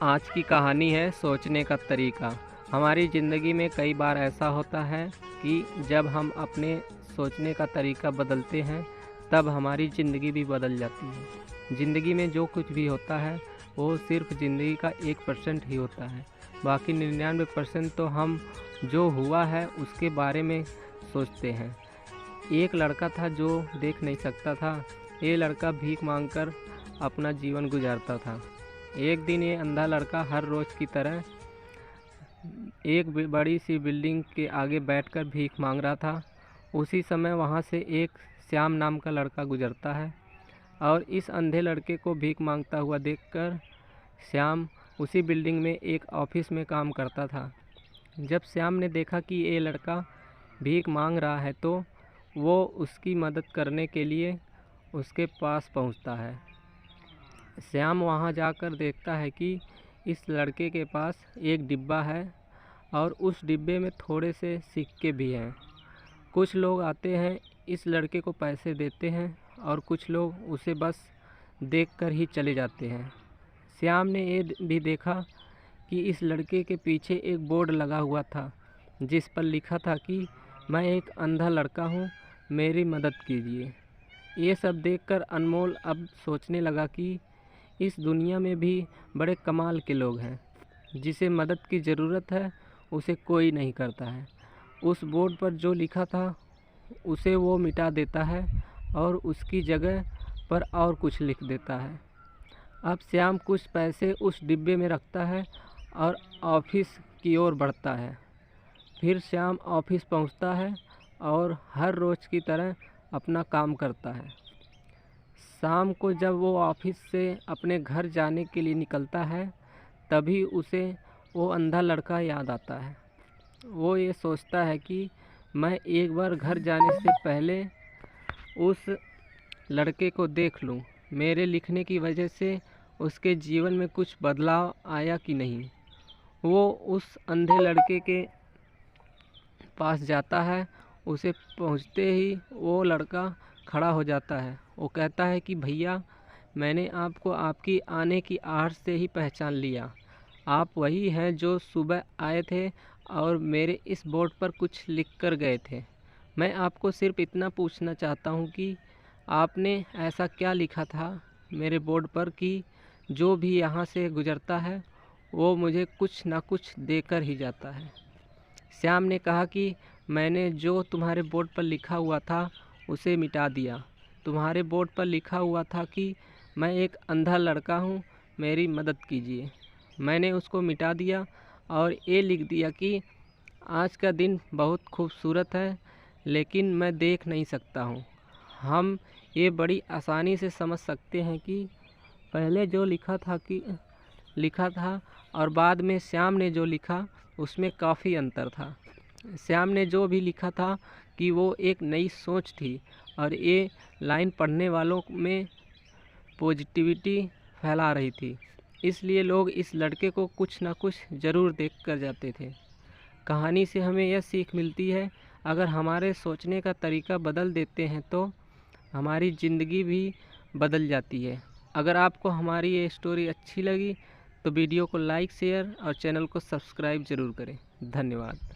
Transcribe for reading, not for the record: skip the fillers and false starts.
आज की कहानी है सोचने का तरीका। हमारी ज़िंदगी में कई बार ऐसा होता है कि जब हम अपने सोचने का तरीका बदलते हैं तब हमारी ज़िंदगी भी बदल जाती है। ज़िंदगी में जो कुछ भी होता है वो सिर्फ ज़िंदगी का 1% ही होता है, बाकी 99% तो हम जो हुआ है उसके बारे में सोचते हैं। एक लड़का था जो देख नहीं सकता था। ये लड़का भीख मांगकर अपना जीवन गुजारता था। एक दिन ये अंधा लड़का हर रोज़ की तरह एक बड़ी सी बिल्डिंग के आगे बैठकर भीख मांग रहा था। उसी समय वहाँ से एक श्याम नाम का लड़का गुजरता है और इस अंधे लड़के को भीख मांगता हुआ देखकर श्याम उसी बिल्डिंग में एक ऑफिस में काम करता था। जब श्याम ने देखा कि ये लड़का भीख मांग रहा है तो वो उसकी मदद करने के लिए उसके पास पहुंचता है। श्याम वहां जाकर देखता है कि इस लड़के के पास एक डिब्बा है और उस डिब्बे में थोड़े से सिक्के भी हैं। कुछ लोग आते हैं, इस लड़के को पैसे देते हैं और कुछ लोग उसे बस देखकर ही चले जाते हैं। श्याम ने ये भी देखा कि इस लड़के के पीछे एक बोर्ड लगा हुआ था जिस पर लिखा था कि मैं एक अंधा लड़का हूँ, मेरी मदद कीजिए। ये सब देखकर अनमोल अब सोचने लगा कि इस दुनिया में भी बड़े कमाल के लोग हैं। जिसे मदद की ज़रूरत है उसे कोई नहीं करता है। उस बोर्ड पर जो लिखा था उसे वो मिटा देता है और उसकी जगह पर और कुछ लिख देता है। अब श्याम कुछ पैसे उस डिब्बे में रखता है और ऑफिस की ओर बढ़ता है। फिर श्याम ऑफिस पहुंचता है और हर रोज़ की तरह अपना काम करता है। शाम को जब वो ऑफिस से अपने घर जाने के लिए निकलता है तभी उसे वो अंधा लड़का याद आता है। वो ये सोचता है कि मैं एक बार घर जाने से पहले उस लड़के को देख लूँ, मेरे लिखने की वजह से उसके जीवन में कुछ बदलाव आया कि नहीं। वो उस अंधे लड़के के पास जाता है। उसे पहुंचते ही वो लड़का खड़ा हो जाता है। वो कहता है कि भैया, मैंने आपको आपकी आने की आहट से ही पहचान लिया। आप वही हैं जो सुबह आए थे और मेरे इस बोर्ड पर कुछ लिख कर गए थे। मैं आपको सिर्फ इतना पूछना चाहता हूँ कि आपने ऐसा क्या लिखा था मेरे बोर्ड पर कि जो भी यहाँ से गुजरता है वो मुझे कुछ ना कुछ देकर ही जाता है। श्याम ने कहा कि मैंने जो तुम्हारे बोर्ड पर लिखा हुआ था उसे मिटा दिया। तुम्हारे बोर्ड पर लिखा हुआ था कि मैं एक अंधा लड़का हूँ, मेरी मदद कीजिए। मैंने उसको मिटा दिया और ये लिख दिया कि आज का दिन बहुत खूबसूरत है लेकिन मैं देख नहीं सकता हूँ। हम ये बड़ी आसानी से समझ सकते हैं कि पहले जो लिखा था और बाद में श्याम ने जो लिखा उसमें काफ़ी अंतर था। श्याम ने जो भी लिखा था कि वो एक नई सोच थी और ये लाइन पढ़ने वालों में पॉजिटिविटी फैला रही थी, इसलिए लोग इस लड़के को कुछ ना कुछ ज़रूर देख कर जाते थे। कहानी से हमें यह सीख मिलती है, अगर हमारे सोचने का तरीका बदल देते हैं तो हमारी ज़िंदगी भी बदल जाती है। अगर आपको हमारी ये स्टोरी अच्छी लगी तो वीडियो को लाइक, शेयर और चैनल को सब्सक्राइब ज़रूर करें। धन्यवाद।